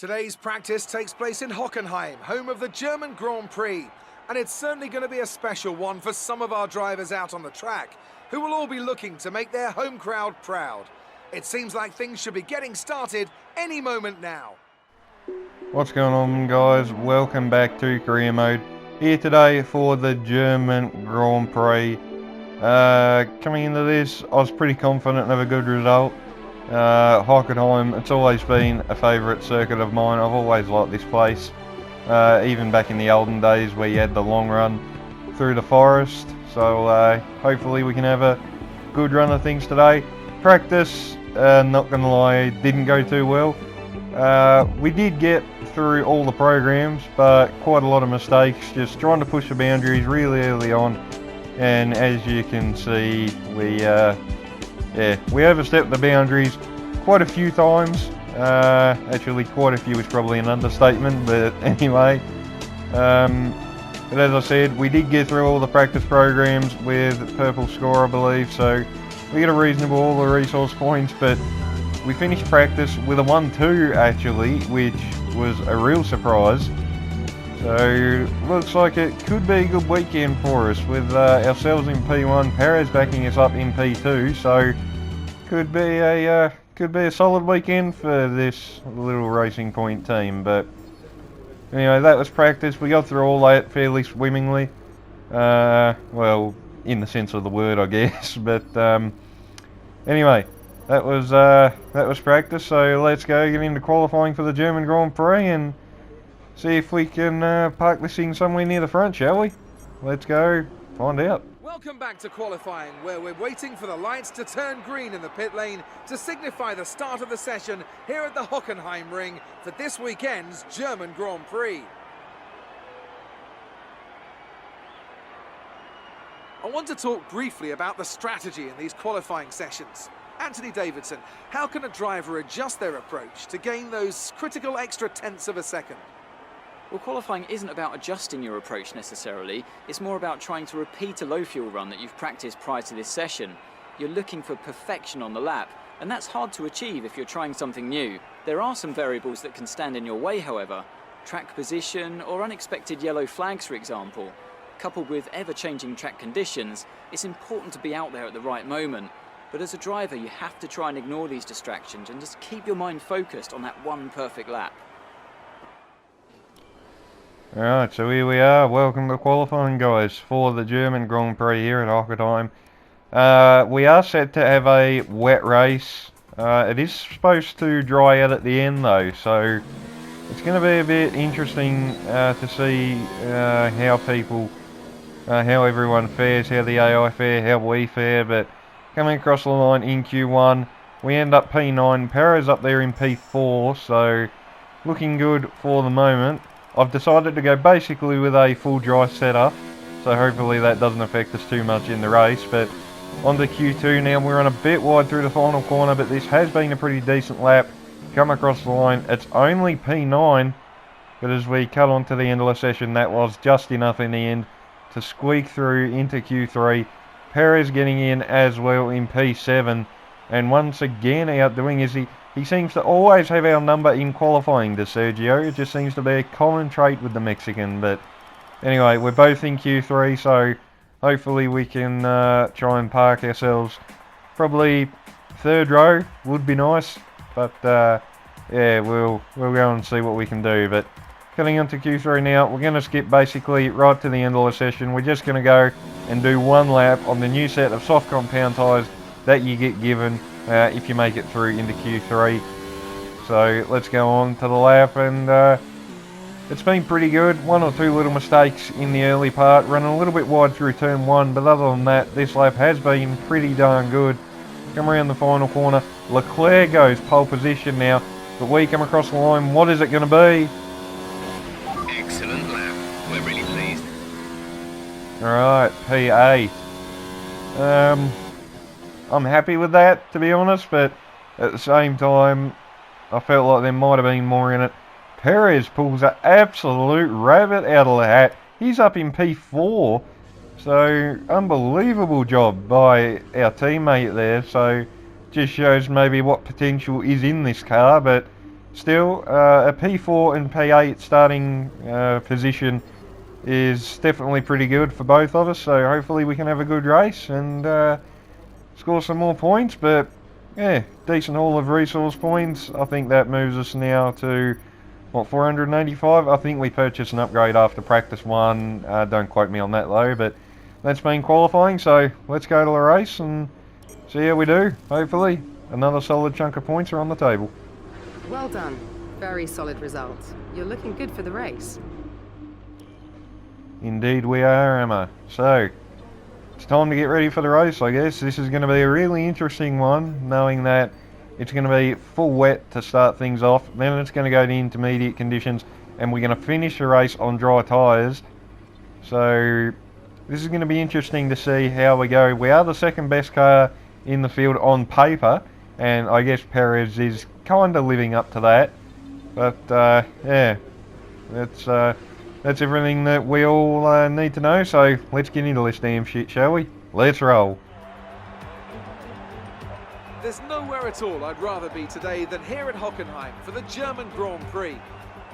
Today's practice takes place in Hockenheim, home of the German Grand Prix. And it's certainly going to be a special one for some of our drivers out on the track, who will all be looking to make their home crowd proud. It seems like things should be getting started any moment now. What's going on, guys? Welcome back to Career Mode. Here today for the German Grand Prix. Coming into this, I was pretty confident of a good result. Hockenheim, it's always been a favourite circuit of mine. I've always liked this place. Even back in the olden days where you had the long run through the forest. So hopefully we can have a good run of things today. Practice, not gonna lie, didn't go too well. We did get through all the programs, but quite a lot of mistakes, just trying to push the boundaries really early on. And as you can see, we overstepped the boundaries quite a few times. Actually, quite a few is probably an understatement, but anyway. But as I said, we did get through all the practice programs with purple score, I believe, so we get a reasonable all the resource points, but we finished practice with a 1-2 actually, which was a real surprise. So looks like it could be a good weekend for us with ourselves in P1, Perez backing us up in P2, so could be a solid weekend for this little Racing Point team. But anyway, that was practice. We got through all that fairly swimmingly. Well, in the sense of the word, I guess. But anyway, that was practice. So let's go get into qualifying for the German Grand Prix and see if we can park this thing somewhere near the front, shall we? Let's go find out. Welcome back to qualifying, where we're waiting for the lights to turn green in the pit lane to signify the start of the session here at the Hockenheim ring for this weekend's German Grand Prix. I want to talk briefly about the strategy in these qualifying sessions. Anthony Davidson, how can a driver adjust their approach to gain those critical extra tenths of a second? Well, qualifying isn't about adjusting your approach necessarily, it's more about trying to repeat a low fuel run that you've practiced prior to this session. You're looking for perfection on the lap, and that's hard to achieve if you're trying something new. There are some variables that can stand in your way, however. Track position or unexpected yellow flags, for example. Coupled with ever-changing track conditions, it's important to be out there at the right moment. But as a driver, you have to try and ignore these distractions and just keep your mind focused on that one perfect lap. Alright, so here we are. Welcome to qualifying, guys, for the German Grand Prix here at Hockenheim. We are set to have a wet race. It is supposed to dry out at the end though, so it's going to be a bit interesting to see how everyone fares, how the AI fare, how we fare. But coming across the line in Q1, we end up P9, Perez up there in P4, so looking good for the moment. I've decided to go basically with a full dry setup, so hopefully that doesn't affect us too much in the race. But on to Q2 now. We're on a bit wide through the final corner, but this has been a pretty decent lap. Come across the line, it's only P9, but as we cut on to the end of the session, that was just enough in the end to squeak through into Q3. Perez getting in as well in P7, and once again outdoing Izzy. He seems to always have our number in qualifying, does Sergio. It just seems to be a common trait with the Mexican. But anyway, we're both in Q3, so hopefully we can try and park ourselves. Probably third row would be nice, but yeah, we'll go and see what we can do. But getting into Q3 now, we're going to skip basically right to the end of the session. We're just going to go and do one lap on the new set of soft compound tyres that you get given if you make it through into Q3. So let's go on to the lap, and it's been pretty good. One or two little mistakes in the early part, running a little bit wide through turn 1, but other than that, this lap has been pretty darn good. Come around the final corner, Leclerc goes pole position now, but we come across the line. What is it going to be? Excellent lap, we're really pleased. Alright, P8. I'm happy with that, to be honest, but at the same time, I felt like there might have been more in it. Perez pulls an absolute rabbit out of the hat. He's up in P4, so unbelievable job by our teammate there. So just shows maybe what potential is in this car, but still, a P4 and P8 starting position is definitely pretty good for both of us, so hopefully we can have a good race and score some more points. But yeah, decent haul of resource points. I think that moves us now to, what, 485? I think we purchased an upgrade after practice 1, don't quote me on that though, but that's been qualifying, so let's go to the race and see how we do. Hopefully another solid chunk of points are on the table. Well done. Very solid results. You're looking good for the race. Indeed we are, Emma. So, it's time to get ready for the race, I guess. This is going to be a really interesting one, knowing that it's going to be full wet to start things off, then it's going to go to intermediate conditions, and we're going to finish the race on dry tyres. So, this is going to be interesting to see how we go. We are the second best car in the field on paper, and I guess Perez is kind of living up to that. But, yeah, that's everything that we all need to know, so let's get into this damn shit, shall we? Let's roll. There's nowhere at all I'd rather be today than here at Hockenheim for the German Grand Prix.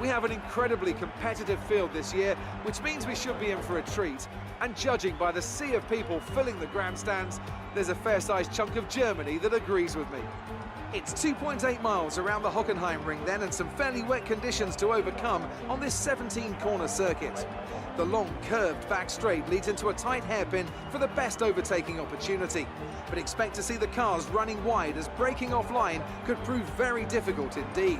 We have an incredibly competitive field this year, which means we should be in for a treat. And judging by the sea of people filling the grandstands, there's a fair-sized chunk of Germany that agrees with me. It's 2.8 miles around the Hockenheim ring then, and some fairly wet conditions to overcome on this 17-corner circuit. The long, curved back straight leads into a tight hairpin for the best overtaking opportunity. But expect to see the cars running wide, as braking offline could prove very difficult indeed.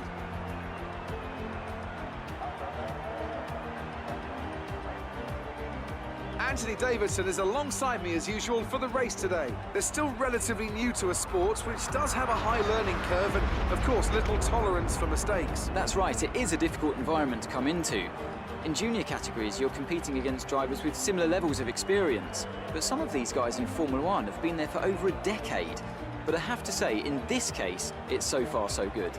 Anthony Davidson is alongside me as usual for the race today. They're still relatively new to a sport which does have a high learning curve and, of course, little tolerance for mistakes. That's right, it is a difficult environment to come into. In junior categories, you're competing against drivers with similar levels of experience. But some of these guys in Formula 1 have been there for over a decade. But I have to say, in this case, it's so far so good.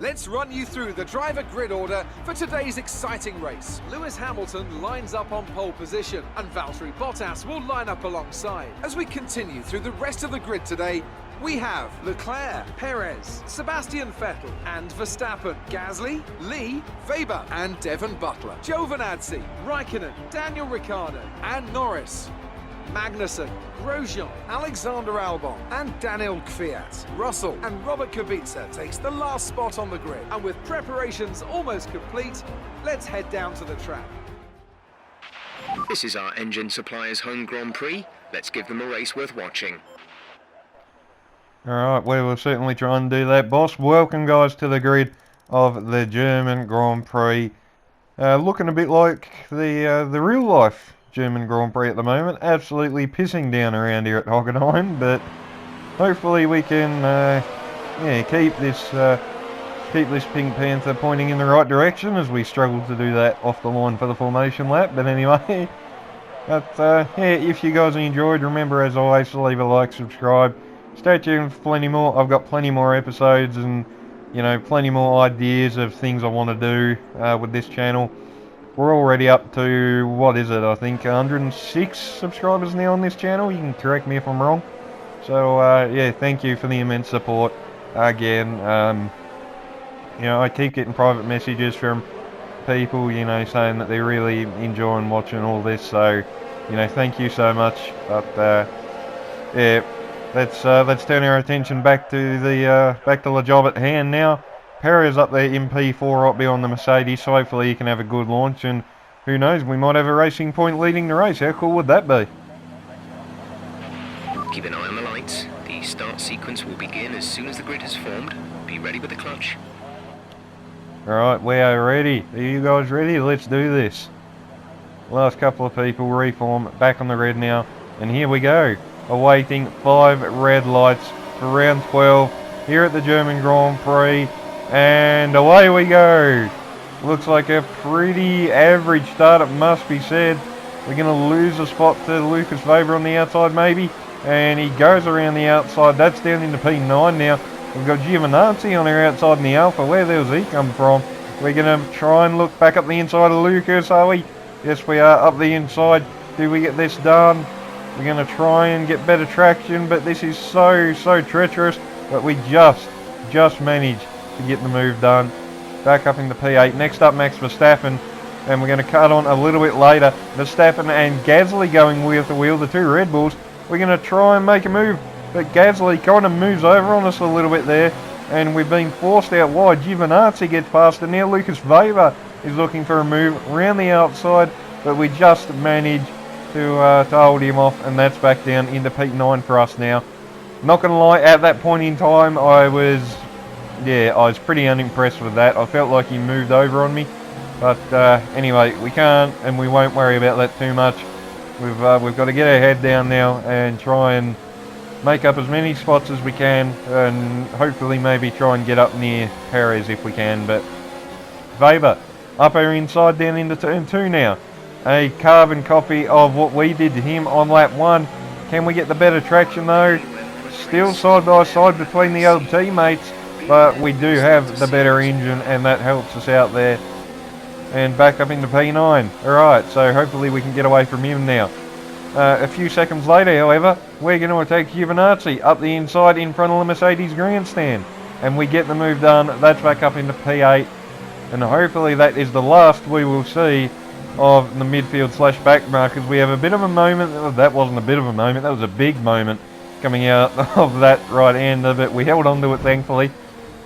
Let's run you through the driver grid order for today's exciting race. Lewis Hamilton lines up on pole position, and Valtteri Bottas will line up alongside. As we continue through the rest of the grid today, we have Leclerc, Perez, Sebastian Vettel and Verstappen, Gasly, Lee, Weber and Devon Butler, Giovinazzi, Raikkonen, Daniel Ricciardo and Norris, Magnussen, Grosjean, Alexander Albon and Daniel Kvyat. Russell and Robert Kubica takes the last spot on the grid. And with preparations almost complete, let's head down to the track. This is our engine supplier's home Grand Prix. Let's give them a race worth watching. Alright, we will certainly try and do that, boss. Welcome, guys, to the grid of the German Grand Prix. Looking a bit like the real life German Grand Prix at the moment. Absolutely pissing down around here at Hockenheim, but hopefully we can yeah, keep this Pink Panther pointing in the right direction, as we struggle to do that off the line for the formation lap. But anyway, but yeah, if you guys enjoyed, remember as always to leave a like, subscribe, stay tuned for plenty more. I've got plenty more episodes and, you know, plenty more ideas of things I want to do with this channel. We're already up to, what is it, I think 106 subscribers now on this channel. You can correct me if I'm wrong. So, yeah, thank you for the immense support again. You know, I keep getting private messages from people, you know, saying that they're really enjoying watching all this. So, you know, thank you so much. But, yeah, let's turn our attention back to the job at hand now. Perez up there in P4 up beyond the Mercedes, so hopefully he can have a good launch, and who knows, we might have a racing point leading the race. How cool would that be? Keep an eye on the lights. The start sequence will begin as soon as the grid has formed. Be ready with the clutch. Alright, we are ready. Are you guys ready? Let's do this. Last couple of people reform, back on the red now, and here we go. Awaiting 5 red lights for round 12 here at the German Grand Prix. And away we go. Looks like a pretty average start, it must be said. We're going to lose a spot to Lucas Weber on the outside maybe. And he goes around the outside. That's down into P9 now. We've got Giovinazzi on our outside in the Alpha. Where the hell's he come from? We're going to try and look back up the inside of Lucas, are we? Yes, we are up the inside. Do we get this done? We're going to try and get better traction, but this is so treacherous. But we just managed to get the move done. back up into P8. Next up, Max Verstappen, and we're going to cut on a little bit later. Verstappen and Gasly going wheel to wheel, the two Red Bulls. We're going to try and make a move, but Gasly kind of moves over on us a little bit there, and we've been forced out wide. Giovinazzi gets past, and now Lucas Weber is looking for a move around the outside, but we just managed to hold him off, and that's back down into P9 for us now. Not going to lie, at that point in time, I was pretty unimpressed with that. I felt like he moved over on me, but anyway, we can't and we won't worry about that too much. We've got to get our head down now and try and make up as many spots as we can, and hopefully maybe try and get up near Perez if we can. But Weber up our inside down into turn 2 now. A carbon copy of what we did to him on lap 1. Can we get the better traction though? Still side by side between the other teammates, but we do have the better engine, and that helps us out there. And back up into P9. Alright, so hopefully we can get away from him now. A few seconds later, however, we're going to attack Giovinazzi up the inside in front of the Mercedes grandstand. And we get the move done. That's back up into P8. And hopefully that is the last we will see of the midfield / back markers. We have a bit of a moment. Oh, that wasn't a bit of a moment, that was a big moment coming out of that right hander, but we held on to it thankfully.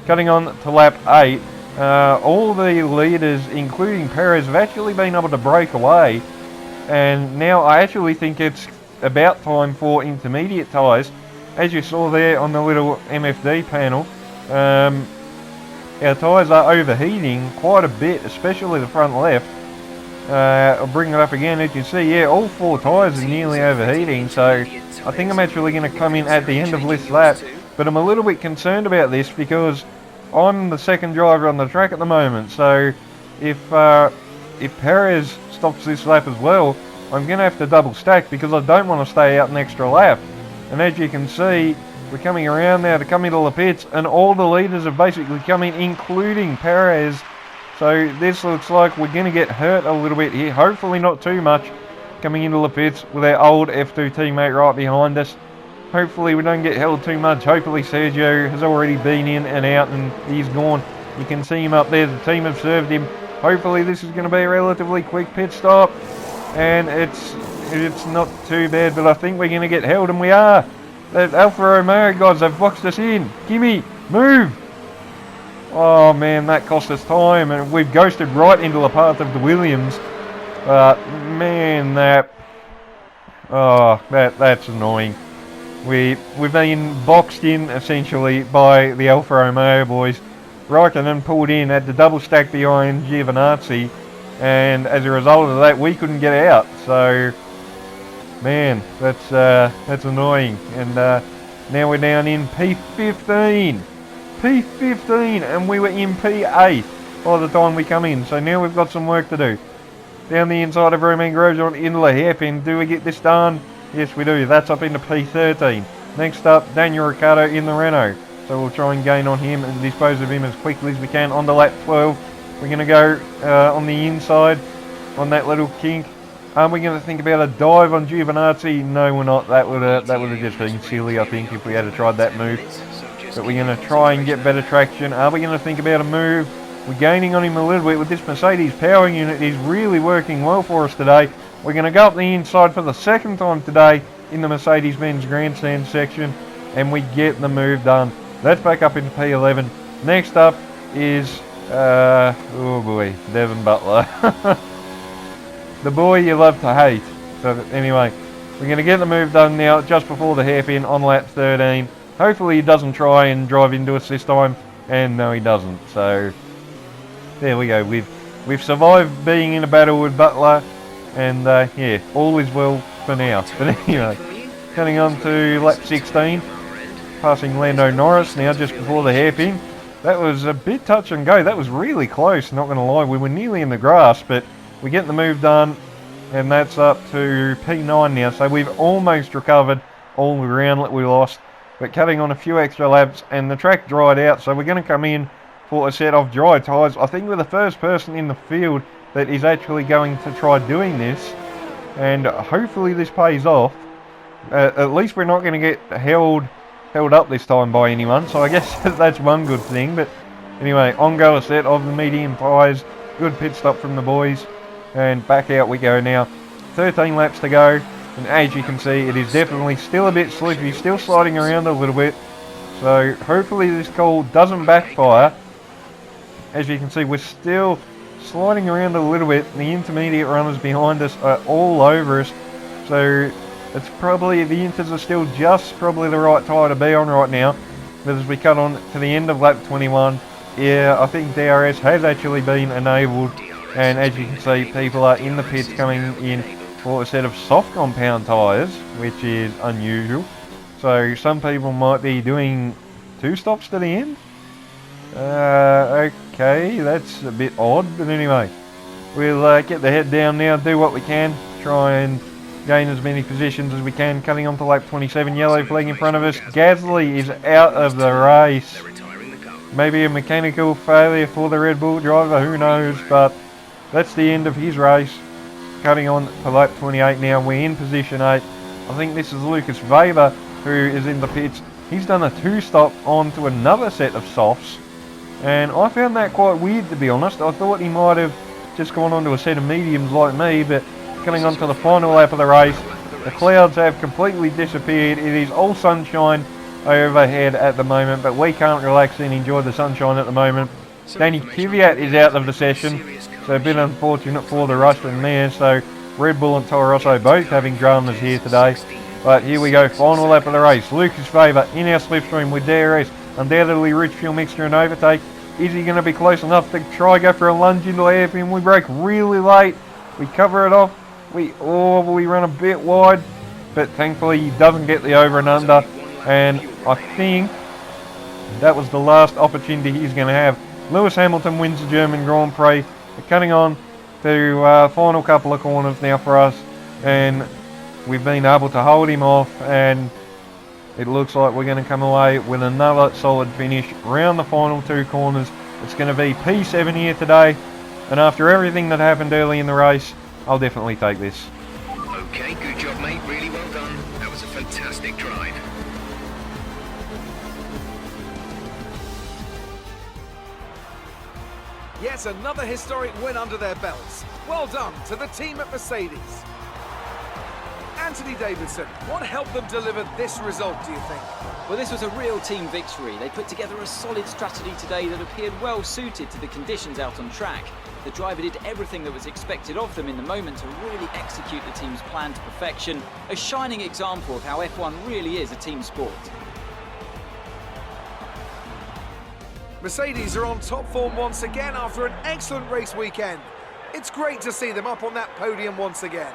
Cutting on to lap 8, all the leaders, including Perez, have actually been able to break away, and now I actually think it's about time for intermediate tyres. As you saw there on the little MFD panel, our tyres are overheating quite a bit, especially the front left. I'll bring it up again. As you see, yeah, all 4 tyres are nearly overheating, so I think I'm actually going to come in at the end of this lap. But I'm a little bit concerned about this because I'm the second driver on the track at the moment, so if Perez stops this lap as well, I'm going to have to double stack because I don't want to stay out an extra lap. And as you can see, we're coming around now to come into the pits, and all the leaders have basically come in, including Perez. So this looks like we're going to get hurt a little bit here, hopefully not too much, coming into the pits with our old F2 teammate right behind us. Hopefully we don't get held too much. Hopefully Sergio has already been in and out and he's gone. You can see him up there, the team have served him. Hopefully this is going to be a relatively quick pit stop, and it's not too bad, but I think we're going to get held, and we are. That Alfa Romeo guys have boxed us in. Gimme, move! Oh man, that cost us time, and we've ghosted right into the path of the Williams. But man, that's annoying. We've been boxed in essentially by the Alfa Romeo boys. Raikkonen pulled in, had the double stack behind Giovinazzi, and as a result of that, we couldn't get out. So, man, that's annoying. And now we're down in P15. P15, and we were in P8 by the time we come in, so now we've got some work to do. Down the inside of Romain Grosjean into the hairpin. Do we get this done? Yes we do. That's up into P13. Next up, Daniel Ricciardo in the Renault, so we'll try and gain on him and dispose of him as quickly as we can. On to lap 12, we're going to go on the inside on that little kink. Are we going to think about a dive on Giovinazzi? No, we're not. That would have just been silly, I think, if we had tried that move. But we're going to try and get better traction. Are we going to think about a move? We're gaining on him a little bit with this Mercedes power unit. Is really working well for us today. We're going to go up the inside for the second time today in the Mercedes-Benz grandstand section, and we get the move done. That's back up into P11. Next up is, oh boy, Devon Butler. The boy you love to hate. So anyway, we're going to get the move done now just before the hairpin on lap 13. Hopefully he doesn't try and drive into us this time, and no he doesn't. So there we go. We've survived being in a battle with Butler, and yeah, all is well for now. But anyway, coming on to lap 16, passing Lando Norris now just before the hairpin. That was a bit touch and go. That was really close, not going to lie. We were nearly in the grass, but we get the move done, and that's up to P9 now. So we've almost recovered all the ground that we lost, but cutting on a few extra laps, and the track dried out, so we're going to come in for a set of dry tyres. I think we're the first person in the field that is actually going to try doing this, and hopefully this pays off. At least we're not going to get held up this time by anyone, so I guess that's one good thing. But Anyway, on-go set of the medium tyres. Good pit stop from the boys. And back out we go now. 13 laps to go. And as you can see, it is definitely still a bit slippy. Still sliding around a little bit. So hopefully this call doesn't backfire. As you can see, we're still sliding around a little bit. The intermediate runners behind us are all over us. So it's probably, the inters are still just probably the right tyre to be on right now. But as we cut on to the end of lap 21, yeah, I think DRS has actually been enabled. And as you can see, people are in the pits coming in for a set of soft compound tyres, which is unusual. So some people might be doing 2 stops to the end. Okay, that's a bit odd, but anyway, we'll get the head down now, do what we can, try and gain as many positions as we can. Cutting on to lap 27, yellow flag in front of us. Gasly is out of the race. Maybe a mechanical failure for the Red Bull driver, who knows, but that's the end of his race. Cutting on to lap 28 now, we're in position 8. I think this is Lucas Weber who is in the pits. He's done a 2-stop onto another set of softs, and I found that quite weird, to be honest. I thought he might have just gone onto a set of mediums like me, but coming on to the final lap of the race, the clouds have completely disappeared. It is all sunshine overhead at the moment, but we can't relax and enjoy the sunshine at the moment. Danny Kvyat is out of the session, so a bit unfortunate for the Russian there. So Red Bull and Toro Rosso both having dramas here today. But here we go, final lap of the race. Lucas Weber in our slipstream with DRS. Undoubtedly rich fuel mixture and overtake. Is he going to be close enough to try go for a lunge into the hairpin? We brake really late. We cover it off. We run a bit wide, but thankfully he doesn't get the over and under. And I think that was the last opportunity he's going to have. Lewis Hamilton wins the German Grand Prix. We're cutting on to final couple of corners now for us, and we've been able to hold him off, and it looks like we're going to come away with another solid finish around the final 2 corners. It's going to be P7 here today, and after everything that happened early in the race, I'll definitely take this. Okay, good job, mate. Really well done. That was a fantastic drive. Yes, another historic win under their belts. Well done to the team at Mercedes. Anthony Davidson, what helped them deliver this result, do you think? Well, this was a real team victory. They put together a solid strategy today that appeared well suited to the conditions out on track. The driver did everything that was expected of them in the moment to really execute the team's plan to perfection. A shining example of how F1 really is a team sport. Mercedes are on top form once again after an excellent race weekend. It's great to see them up on that podium once again.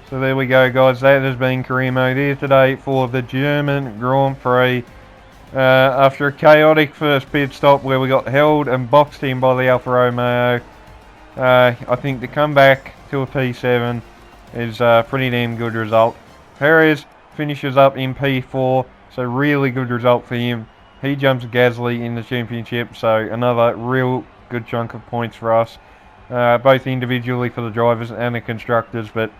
So there we go, guys. That has been career mode here today for the German Grand Prix. After a chaotic first pit stop where we got held and boxed in by the Alfa Romeo, I think to come back to a P7 is a pretty damn good result. Perez finishes up in P4, so really good result for him. He jumps Gasly in the championship, so another real good chunk of points for us, both individually for the drivers and the constructors. But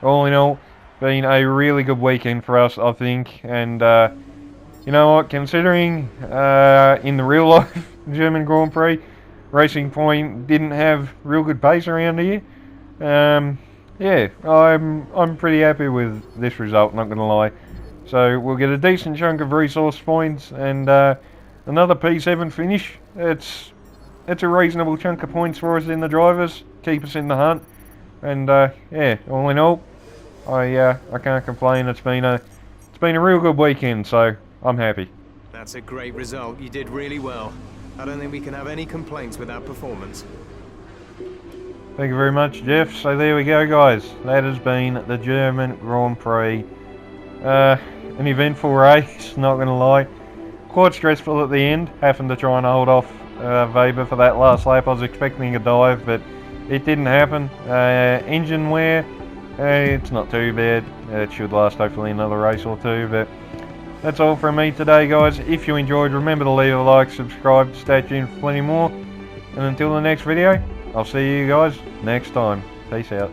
all in all, been a really good weekend for us, I think. And you know what, considering in the real life German Grand Prix, Racing Point didn't have real good pace around here, yeah, I'm pretty happy with this result, not gonna lie. So we'll get a decent chunk of resource points and another P7 finish. It's a reasonable chunk of points for us in the drivers, keep us in the hunt. And yeah, all in all, I can't complain. It's been a real good weekend, so I'm happy. That's a great result. You did really well. I don't think we can have any complaints with that performance. Thank you very much, Jeff. So there we go, guys. That has been the German Grand Prix. An eventful race, not going to lie. Quite stressful at the end, having to try and hold off Weber for that last lap. I was expecting a dive, but it didn't happen. Engine wear, it's not too bad. It should last hopefully another race or two, but that's all from me today, guys. If you enjoyed, remember to leave a like, subscribe, stay tuned for plenty more. And until the next video, I'll see you guys next time. Peace out.